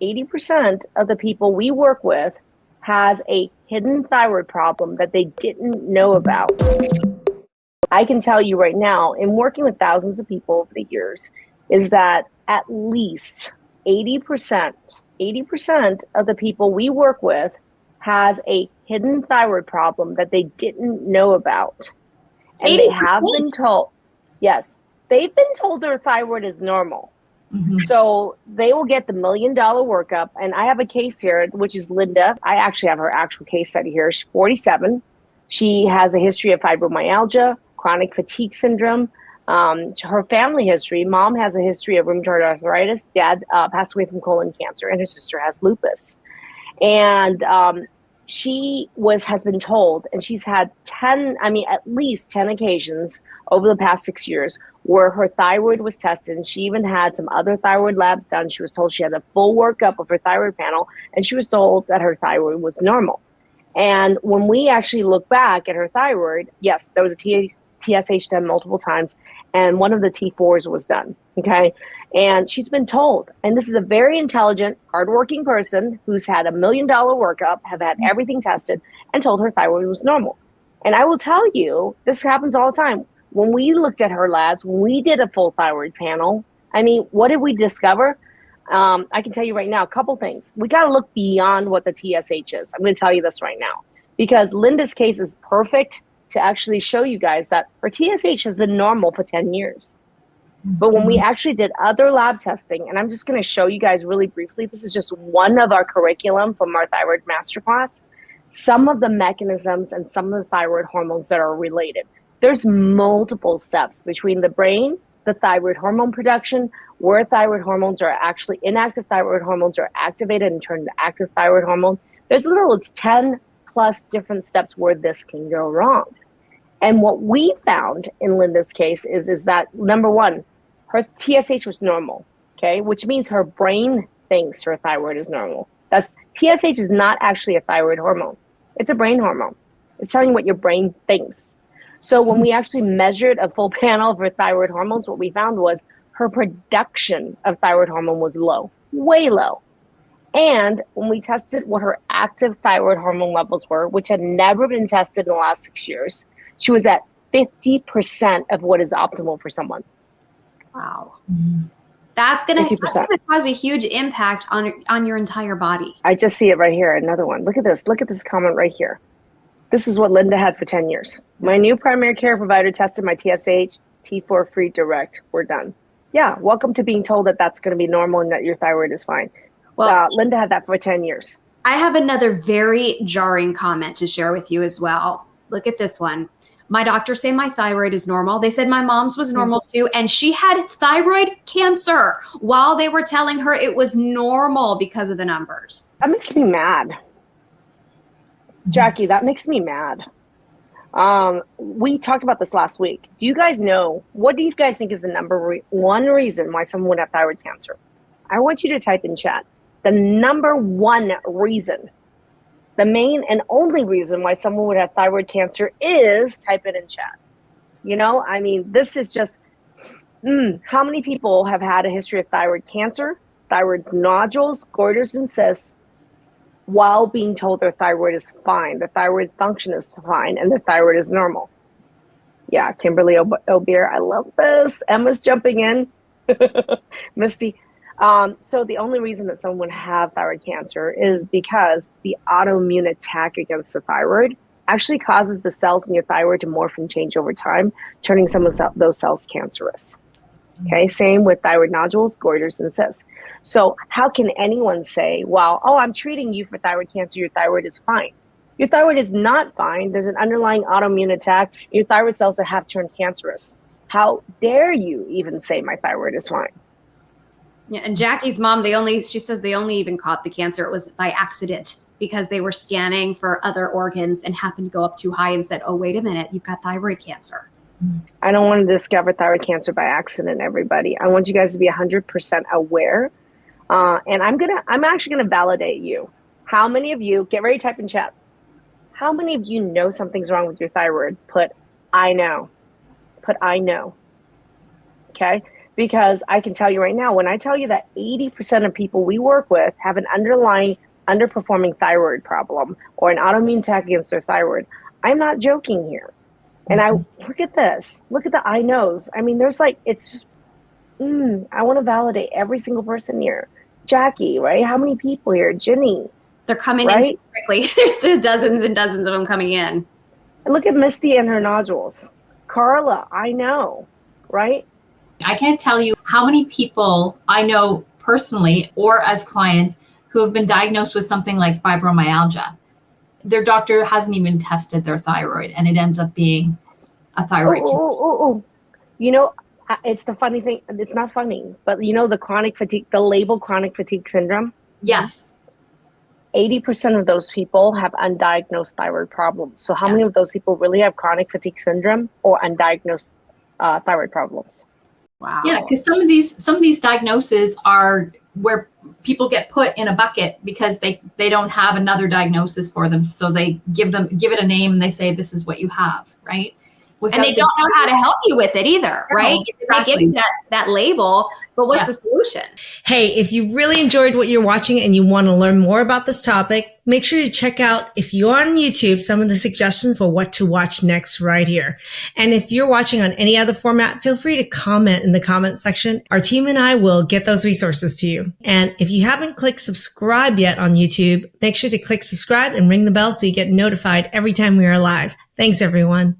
80% of the people we work with has a hidden thyroid problem that they didn't know about. I can tell you right now, in working with thousands of people over the years, is that at least 80% of the people we work with has a hidden thyroid problem that they didn't know about. And 80%. they have been told, yes, they've been told their thyroid is normal. Mm-hmm. So they will get the $1 million workup. And I have a case here, which is Linda. I actually have her actual case study here. She's 47. She has a history of fibromyalgia, chronic fatigue syndrome. Her family history, mom has a history of rheumatoid arthritis. Dad passed away from colon cancer, and her sister has lupus. And she has been told, and she's had at least 10 occasions over the past 6 years where her thyroid was tested. And she even had some other thyroid labs done. She was told she had a full workup of her thyroid panel, and she was told that her thyroid was normal. And when we actually look back at her thyroid, yes, there was a TSH done multiple times, and one of the T4s was done, okay? And she's been told, and this is a very intelligent, hardworking person who's had $1 million workup, have had everything tested, and told her thyroid was normal. And I will tell you, this happens all the time. When we looked at her labs, when we did a full thyroid panel, what did we discover? I can tell you right now, a couple things. We got to look beyond what the TSH is. I'm going to tell you this right now, because Linda's case is perfect to actually show you guys that her TSH has been normal for 10 years. But when we actually did other lab testing, and I'm just going to show you guys really briefly, this is just one of our curriculum from our thyroid masterclass, some of the mechanisms and some of the thyroid hormones that are related. There's multiple steps between the brain, the thyroid hormone production, where thyroid hormones are actually inactive thyroid hormones are activated and turned to active thyroid hormone. There's literally 10 plus different steps where this can go wrong. And what we found in Linda's case is that, number one, her TSH was normal, okay, which means her brain thinks her thyroid is normal. TSH is not actually a thyroid hormone. It's a brain hormone. It's telling you what your brain thinks. So when we actually measured a full panel of her thyroid hormones, what we found was her production of thyroid hormone was low, way low. And when we tested what her active thyroid hormone levels were, which had never been tested in the last 6 years, she was at 50% of what is optimal for someone. Wow. That's going to cause a huge impact on your entire body. I just see it right here. Another one. Look at this. Look at this comment right here. This is what Linda had for 10 years. My new primary care provider tested my TSH, T4 free direct. We're done. Yeah. Welcome to being told that that's going to be normal and that your thyroid is fine. Well, Linda had that for 10 years. I have another very jarring comment to share with you as well. Look at this one. My doctors say my thyroid is normal. They said my mom's was normal too. And she had thyroid cancer while they were telling her it was normal because of the numbers. That makes me mad. Jackie, that makes me mad. We talked about this last week. Do you guys know, what do you guys think is the number one reason why someone would have thyroid cancer? I want you to type in chat. The number one reason, the main and only reason why someone would have thyroid cancer is, type it in chat. This is just, how many people have had a history of thyroid cancer, thyroid nodules, goiters, and cysts, while being told their thyroid is fine, the thyroid function is fine, and the thyroid is normal? Yeah, Kimberly O'Beer, I love this. Emma's jumping in. Misty. So the only reason that someone would have thyroid cancer is because the autoimmune attack against the thyroid actually causes the cells in your thyroid to morph and change over time, turning some of those cells cancerous. Okay, same with thyroid nodules, goiters, and cysts. So how can anyone say, well, I'm treating you for thyroid cancer, your thyroid is fine? Your thyroid is not fine. There's an underlying autoimmune attack. Your thyroid cells have turned cancerous. How dare you even say my thyroid is fine? Yeah, and Jackie's mom, she says they only even caught the cancer. It was by accident because they were scanning for other organs and happened to go up too high and said, oh, wait a minute, you've got thyroid cancer. I don't want to discover thyroid cancer by accident, everybody. I want you guys to be 100% aware. And I'm actually going to validate you. How many of you, get ready to type in chat. How many of you know something's wrong with your thyroid? Put, I know. Put, I know. Okay. Because I can tell you right now, when I tell you that 80% of people we work with have an underlying underperforming thyroid problem or an autoimmune attack against their thyroid, I'm not joking here. And I look at this, look at the I knows. I mean, there's like, it's just, I want to validate every single person here. Jackie, right? How many people here? Ginny. They're coming in so quickly. There's still dozens and dozens of them coming in. And look at Misty and her nodules. Carla, I know, right? I can't tell you how many people I know personally or as clients who have been diagnosed with something like fibromyalgia. Their doctor hasn't even tested their thyroid, and it ends up being a thyroid. You know, it's the funny thing. It's not funny, but you know the chronic fatigue, the label chronic fatigue syndrome? Yes. 80% of those people have undiagnosed thyroid problems. So how many of those people really have chronic fatigue syndrome or undiagnosed thyroid problems? Wow. Yeah, because some of these diagnoses are where people get put in a bucket because they don't have another diagnosis for them. So they give it a name and they say, this is what you have, right? And they don't know how to help you with it either, right? They give you that label, but what's the solution? Hey, if you really enjoyed what you're watching and you want to learn more about this topic, make sure you check out, if you're on YouTube, some of the suggestions for what to watch next right here. And if you're watching on any other format, feel free to comment in the comment section. Our team and I will get those resources to you. And if you haven't clicked subscribe yet on YouTube, make sure to click subscribe and ring the bell so you get notified every time we are live. Thanks, everyone.